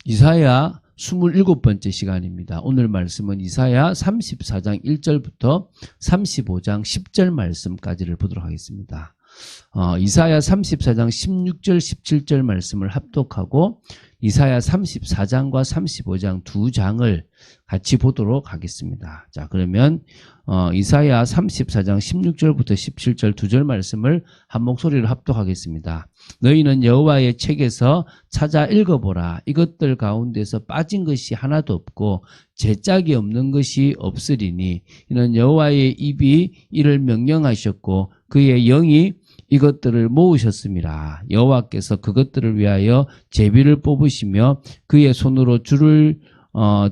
이사야 27번째 시간입니다. 오늘 말씀은 이사야 34장 1절부터 35장 10절 말씀까지를 보도록 하겠습니다. 이사야 34장 16절 17절 말씀을 합독하고 이사야 34장과 35장 두 장을 같이 보도록 하겠습니다. 자, 그러면 이사야 34장 16절부터 17절 두 절 말씀을 한 목소리로 합독하겠습니다. 너희는 여호와의 책에서 찾아 읽어보라. 이것들 가운데서 빠진 것이 하나도 없고 제짝이 없는 것이 없으리니 이는 여호와의 입이 이를 명령하셨고 그의 영이 이것들을 모으셨습니다. 여호와께서 그것들을 위하여 제비를 뽑으시며 그의 손으로 줄을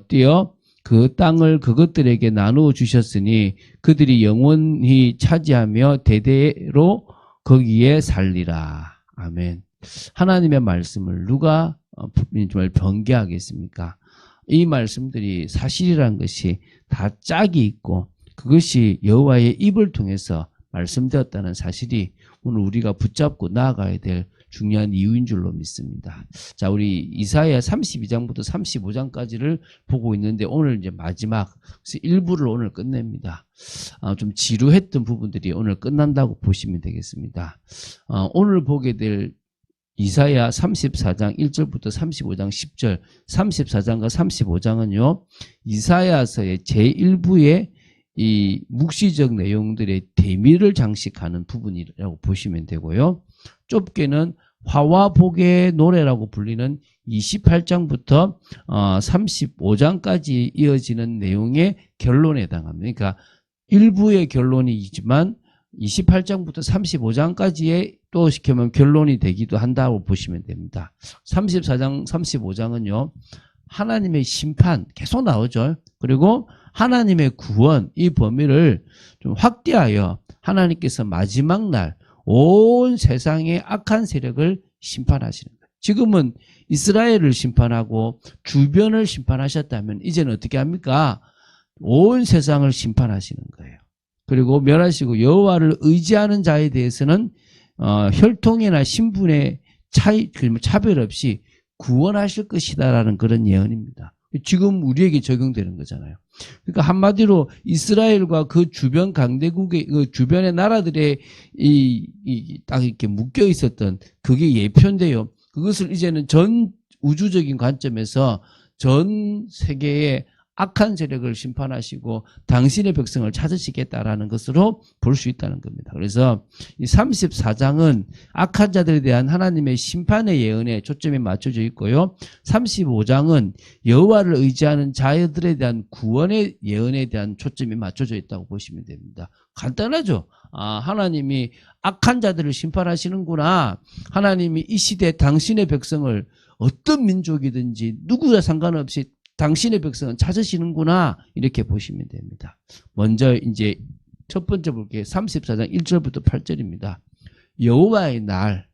띄어 그 땅을 그것들에게 나누어 주셨으니 그들이 영원히 차지하며 대대로 거기에 살리라. 아멘. 하나님의 말씀을 누가 정말 변개하겠습니까? 이 말씀들이 사실이라는 것이 다 짝이 있고 그것이 여호와의 입을 통해서 말씀되었다는 사실이 오늘 우리가 붙잡고 나아가야 될 중요한 이유인 줄로 믿습니다. 자, 우리 이사야 32장부터 35장까지를 보고 있는데 오늘 이제 마지막 일부를 오늘 끝냅니다. 좀 지루했던 부분들이 오늘 끝난다고 보시면 되겠습니다. 오늘 보게 될 이사야 34장 1절부터 35장 10절, 34장과 35장은요, 이사야서의 제1부의 이 묵시적 내용들의 대미를 장식하는 부분이라고 보시면 되고요. 좁게는 화와 복의 노래라고 불리는 28장부터 35장까지 이어지는 내용의 결론에 해당합니다. 그러니까 일부의 결론이지만 28장부터 35장까지의 또 시켜면 결론이 되기도 한다고 보시면 됩니다. 34장, 35장은요. 하나님의 심판 계속 나오죠. 그리고 하나님의 구원, 이 범위를 좀 확대하여 하나님께서 마지막 날 온 세상의 악한 세력을 심판하시는 거예요. 지금은 이스라엘을 심판하고 주변을 심판하셨다면 이제는 어떻게 합니까? 온 세상을 심판하시는 거예요. 그리고 멸하시고 여호와를 의지하는 자에 대해서는 혈통이나 신분의 차별 없이 구원하실 것이다라는 그런 예언입니다. 지금 우리에게 적용되는 거잖아요. 그러니까 한마디로 이스라엘과 그 주변 강대국의 그 주변의 나라들의 딱 이렇게 묶여 있었던 그게 예표인데요. 그것을 이제는 전 우주적인 관점에서 전 세계의 악한 세력을 심판하시고 당신의 백성을 찾으시겠다라는 것으로 볼 수 있다는 겁니다. 그래서 이 34장은 악한 자들에 대한 하나님의 심판의 예언에 초점이 맞춰져 있고요. 35장은 여호와를 의지하는 자들에 대한 구원의 예언에 대한 초점이 맞춰져 있다고 보시면 됩니다. 간단하죠? 하나님이 악한 자들을 심판하시는구나. 하나님이 이 시대 당신의 백성을 어떤 민족이든지 누구와 상관없이 당신의 백성은 찾으시는구나 이렇게 보시면 됩니다. 먼저 이제 첫 번째 볼게요. 34장 1절부터 8절입니다. 여호와의 날,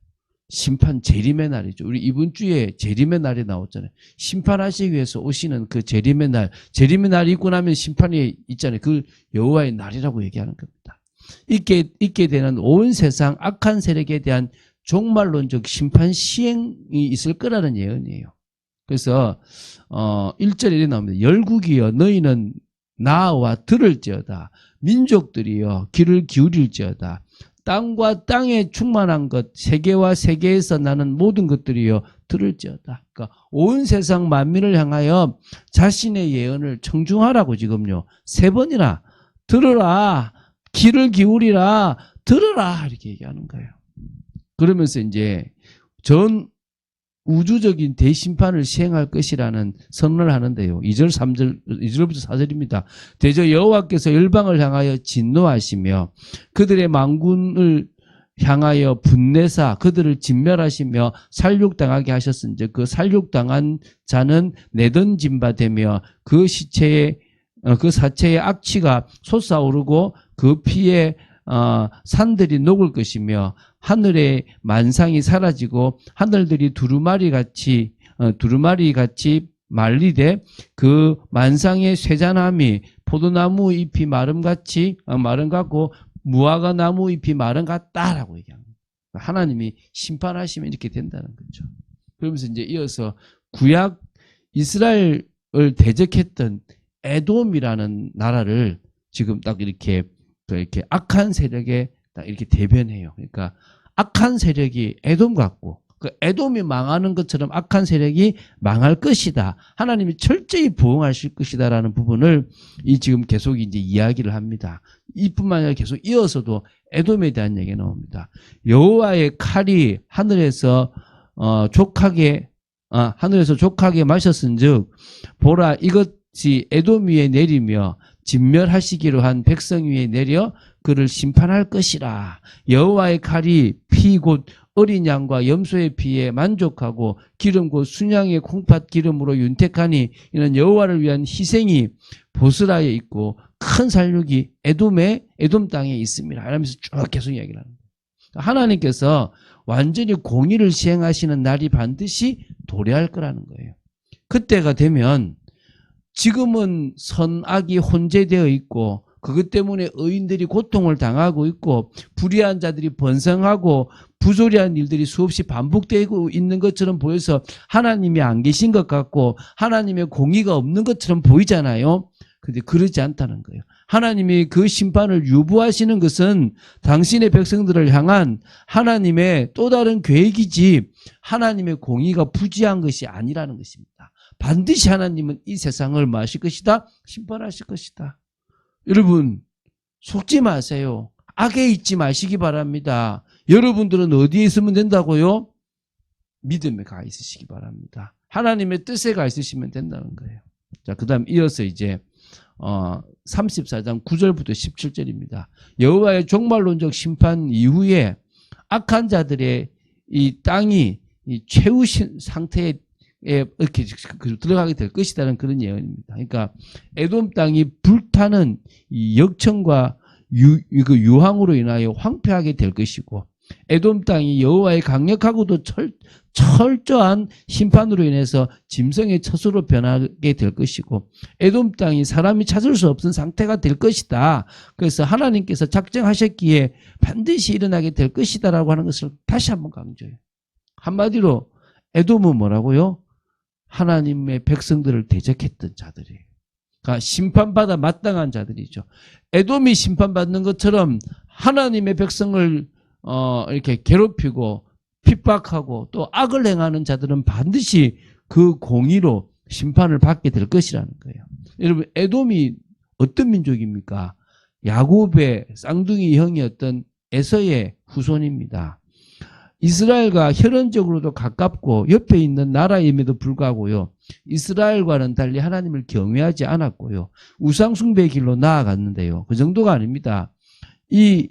심판 재림의 날이죠. 우리 이번 주에 재림의 날이 나왔잖아요. 심판하시기 위해서 오시는 그 재림의 날, 재림의 날이 있고 나면 심판이 있잖아요. 그 여호와의 날이라고 얘기하는 겁니다. 있게 되는 온 세상 악한 세력에 대한 종말론적 심판 시행이 있을 거라는 예언이에요. 그래서 1절에 이렇게 나옵니다. 열국이여 너희는 나와 들을지어다. 민족들이여 귀를 기울일지어다. 땅과 땅에 충만한 것, 세계와 세계에서 나는 모든 것들이여 들을지어다. 그러니까 온 세상 만민을 향하여 자신의 예언을 청중하라고 지금요. 3번이나 들으라. 귀를 기울이라. 들으라. 이렇게 얘기하는 거예요. 그러면서 이제 전 우주적인 대심판을 시행할 것이라는 선언을 하는데요. 2절부터 4절입니다. 대저 여호와께서 열방을 향하여 진노하시며 그들의 만군을 향하여 분내사 그들을 진멸하시며 살육당하게 하셨은즉 그 살육당한 자는 내던진 바 되며 그 사체의 악취가 솟아오르고 그 피에 산들이 녹을 것이며 하늘의 만상이 사라지고 하늘들이 두루마리 같이 말리되 그 만상의 쇠잔함이 포도나무 잎이 마름 같고 무화과 나무 잎이 마름 같다라고 얘기합니다. 하나님이 심판하시면 이렇게 된다는 거죠. 그러면서 이제 이어서 구약 이스라엘을 대적했던 에돔이라는 나라를 지금 딱 이렇게 악한 세력에 딱 이렇게 대변해요. 그러니까 악한 세력이 에돔 같고 그 에돔이 망하는 것처럼 악한 세력이 망할 것이다. 하나님이 철저히 보응하실 것이다라는 부분을 지금 계속 이제 이야기를 합니다. 이뿐만 아니라 계속 이어서도 에돔에 대한 얘기가 나옵니다. 여호와의 칼이 하늘에서 족하게 마셨은즉 보라 이것이 에돔 위에 내리며 진멸하시기로 한 백성 위에 내려 그를 심판할 것이라. 여호와의 칼이 피 곧 어린 양과 염소의 피에 만족하고 기름 곧 순양의 콩팥 기름으로 윤택하니 이는 여호와를 위한 희생이 보스라에 있고 큰 살육이 에돔 땅에 있습니다. 이러면서 쭉 계속 이야기를 합니다. 하나님께서 완전히 공의를 시행하시는 날이 반드시 도래할 거라는 거예요. 그때가 되면 지금은 선악이 혼재되어 있고 그것 때문에 의인들이 고통을 당하고 있고 불의한 자들이 번성하고 부조리한 일들이 수없이 반복되고 있는 것처럼 보여서 하나님이 안 계신 것 같고 하나님의 공의가 없는 것처럼 보이잖아요. 그런데 그러지 않다는 거예요. 하나님이 그 심판을 유보하시는 것은 당신의 백성들을 향한 하나님의 또 다른 계획이지 하나님의 공의가 부지한 것이 아니라는 것입니다. 반드시 하나님은 이 세상을 뭐 하실 것이다? 심판하실 것이다. 여러분 속지 마세요. 악에 있지 마시기 바랍니다. 여러분들은 어디에 있으면 된다고요? 믿음에 가 있으시기 바랍니다. 하나님의 뜻에 가 있으시면 된다는 거예요. 자, 그 다음 이어서 이제 34장 9절부터 17절입니다. 여호와의 종말론적 심판 이후에 악한 자들의 이 땅이 이 최후 상태에 이렇게 들어가게 될 것이라는 그런 예언입니다. 그러니까 에돔 땅이 불타는 이 역청과 유황으로 인하여 황폐하게 될 것이고 에돔 땅이 여호와의 강력하고도 철저한 심판으로 인해서 짐승의 처소로 변하게 될 것이고 에돔 땅이 사람이 찾을 수 없는 상태가 될 것이다. 그래서 하나님께서 작정하셨기에 반드시 일어나게 될 것이다 라고 하는 것을 다시 한번 강조해요. 한마디로 에돔은 뭐라고요? 하나님의 백성들을 대적했던 자들이에요. 그러니까 심판받아 마땅한 자들이죠. 에돔이 심판받는 것처럼 하나님의 백성을 이렇게 괴롭히고 핍박하고 또 악을 행하는 자들은 반드시 그 공의로 심판을 받게 될 것이라는 거예요. 여러분 에돔이 어떤 민족입니까? 야곱의 쌍둥이 형이었던 에서의 후손입니다. 이스라엘과 혈연적으로도 가깝고 옆에 있는 나라임에도 불구하고요. 이스라엘과는 달리 하나님을 경외하지 않았고요. 우상숭배의 길로 나아갔는데요. 그 정도가 아닙니다. 이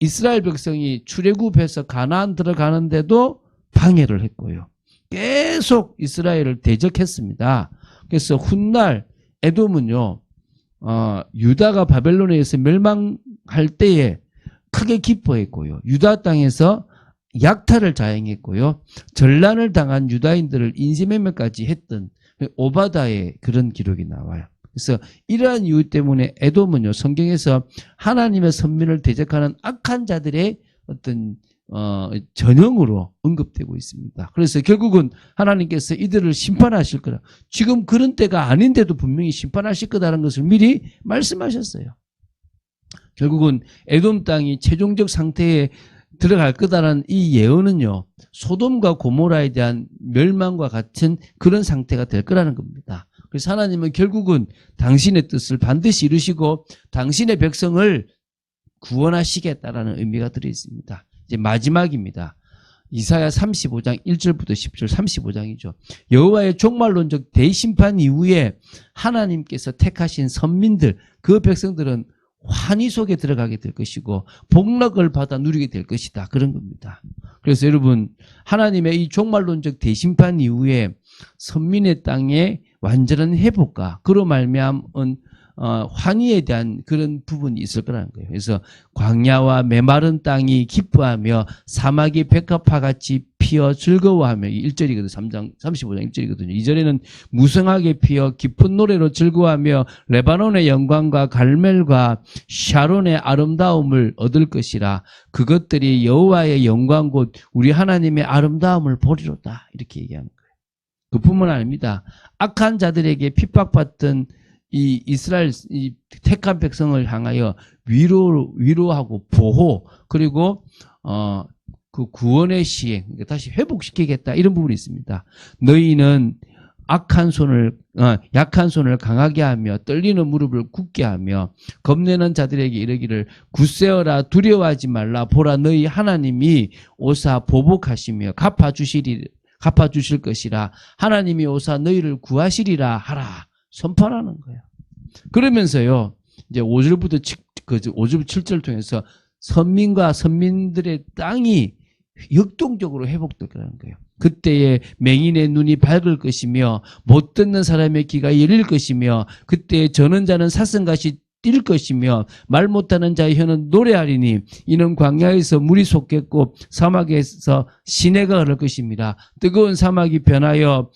이스라엘 백성이 출애굽해서 가나안 들어가는데도 방해를 했고요. 계속 이스라엘을 대적했습니다. 그래서 훗날 에돔은요. 유다가 바벨론에 의해서 멸망할 때에 크게 기뻐했고요. 유다 땅에서 약탈을 자행했고요. 전란을 당한 유다인들을 인신매매까지 했던 오바다의 그런 기록이 나와요. 그래서 이러한 이유 때문에 에돔은요, 성경에서 하나님의 선민을 대적하는 악한 자들의 어떤 전형으로 언급되고 있습니다. 그래서 결국은 하나님께서 이들을 심판하실 거라. 지금 그런 때가 아닌데도 분명히 심판하실 거다라는 것을 미리 말씀하셨어요. 결국은 에돔 땅이 최종적 상태에 들어갈 거다라는 이 예언은요, 소돔과 고모라에 대한 멸망과 같은 그런 상태가 될 거라는 겁니다. 그래서 하나님은 결국은 당신의 뜻을 반드시 이루시고 당신의 백성을 구원하시겠다라는 의미가 들어있습니다. 이제 마지막입니다. 이사야 35장 1절부터 10절 35장이죠. 여호와의 종말론적 대심판 이후에 하나님께서 택하신 선민들, 그 백성들은 환희 속에 들어가게 될 것이고 복락을 받아 누리게 될 것이다. 그런 겁니다. 그래서 여러분 하나님의 이 종말론적 대심판 이후에 선민의 땅에 완전한 회복과 그로 말미암은 환희에 대한 그런 부분이 있을 거라는 거예요. 그래서 광야와 메마른 땅이 기뻐하며 사막이 백합화같이 피어 즐거워하며 1절이거든요. 35장 1절이거든요. 2절에는 무성하게 피어 깊은 노래로 즐거워하며 레바논의 영광과 갈멜과 샤론의 아름다움을 얻을 것이라. 그것들이 여호와의 영광 곧 우리 하나님의 아름다움을 보리로다. 이렇게 얘기하는 거예요. 그뿐만 아닙니다. 악한 자들에게 핍박받던 이 이스라엘 이 택한 백성을 향하여 위로하고 보호, 그리고 그 구원의 시행, 다시 회복시키겠다, 이런 부분이 있습니다. 너희는 약한 손을 강하게 하며 떨리는 무릎을 굳게 하며 겁내는 자들에게 이르기를 굳세어라, 두려워하지 말라. 보라, 너희 하나님이 오사 보복하시며 갚아주실 것이라. 하나님이 오사 너희를 구하시리라 하라. 선포하는 거예요. 그러면서요, 이제 5절부터 7절 통해서 선민과 선민들의 땅이 역동적으로 회복될 거라는 거예요. 그때에 맹인의 눈이 밝을 것이며 못 듣는 사람의 귀가 열릴 것이며 그때에 저는 자는 사슴같이 뛸 것이며 말 못하는 자의 혀는 노래하리니 이는 광야에서 물이 솟겠고 사막에서 시내가 흐를 것입니다. 뜨거운 사막이 변하여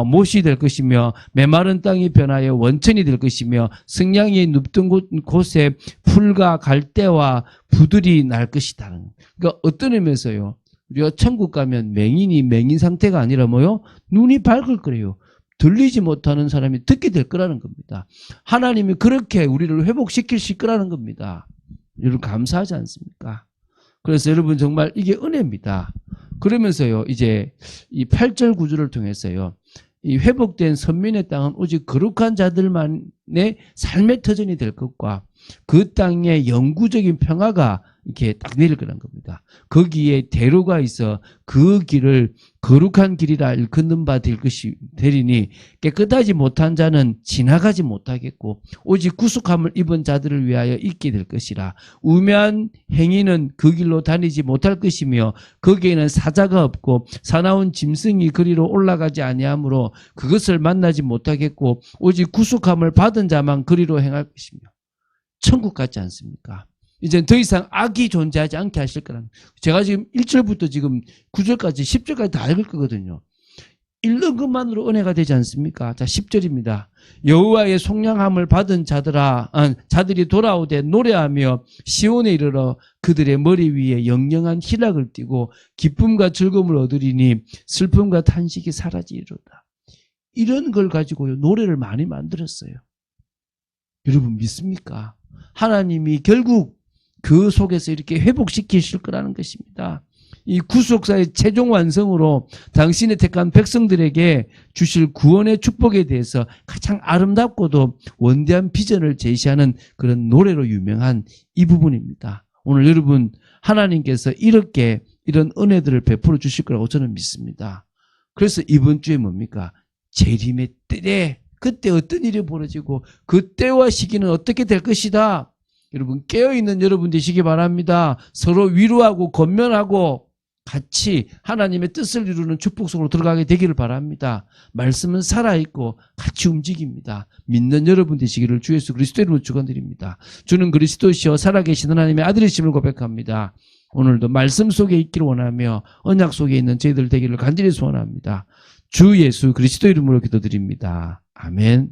못이 될 것이며 메마른 땅이 변하여 원천이 될 것이며 승냥이 눕던 곳에 풀과 갈대와 부들이 날 것이다. 그러니까 어떤 의미에서요, 우리가 천국 가면 맹인이 맹인 상태가 아니라 뭐요? 눈이 밝을 거예요. 들리지 못하는 사람이 듣게 될 거라는 겁니다. 하나님이 그렇게 우리를 회복시키실 거라는 겁니다. 여러분 감사하지 않습니까? 그래서 여러분 정말 이게 은혜입니다. 그러면서요, 이제 이 8절 9절을 통해서요, 이 회복된 선민의 땅은 오직 거룩한 자들만의 삶의 터전이 될 것과 그 땅에 영구적인 평화가 이렇게 딱 내릴 거란 겁니다. 거기에 대로가 있어 그 길을 거룩한 길이라 일컫는 바 되리니 깨끗하지 못한 자는 지나가지 못하겠고 오직 구속함을 입은 자들을 위하여 있게 될 것이라. 우매한 행위는 그 길로 다니지 못할 것이며 거기에는 사자가 없고 사나운 짐승이 그리로 올라가지 아니하므로 그것을 만나지 못하겠고 오직 구속함을 받은 자만 그리로 행할 것이며. 천국 같지 않습니까? 이제 더 이상 악이 존재하지 않게 하실 거라는. 제가 지금 1절부터 지금 9절까지 10절까지 다 읽을 거거든요. 읽는 것만으로 은혜가 되지 않습니까? 자, 10절입니다. 여호와의 속량함을 받은 자들이 돌아오되 노래하며 시온에 이르러 그들의 머리 위에 영영한 희락을 띠고 기쁨과 즐거움을 얻으리니 슬픔과 탄식이 사라지리로다. 이런 걸 가지고요, 노래를 많이 만들었어요. 여러분 믿습니까? 하나님이 결국 그 속에서 이렇게 회복시키실 거라는 것입니다. 이 구속사의 최종 완성으로 당신의 택한 백성들에게 주실 구원의 축복에 대해서 가장 아름답고도 원대한 비전을 제시하는 그런 노래로 유명한 이 부분입니다. 오늘 여러분 하나님께서 이런 은혜들을 베풀어 주실 거라고 저는 믿습니다. 그래서 이번 주에 뭡니까? 재림의 때에 그때 어떤 일이 벌어지고 그때와 시기는 어떻게 될 것이다. 여러분 깨어있는 여러분 되시기 바랍니다. 서로 위로하고 권면하고 같이 하나님의 뜻을 이루는 축복 속으로 들어가게 되기를 바랍니다. 말씀은 살아있고 같이 움직입니다. 믿는 여러분 되시기를 주 예수 그리스도의 이름으로 축원드립니다. 주는 그리스도시여 살아계신 하나님의 아들이심을 고백합니다. 오늘도 말씀 속에 있기를 원하며 언약 속에 있는 저희들 되기를 간절히 소원합니다. 주 예수 그리스도 이름으로 기도드립니다. 아멘.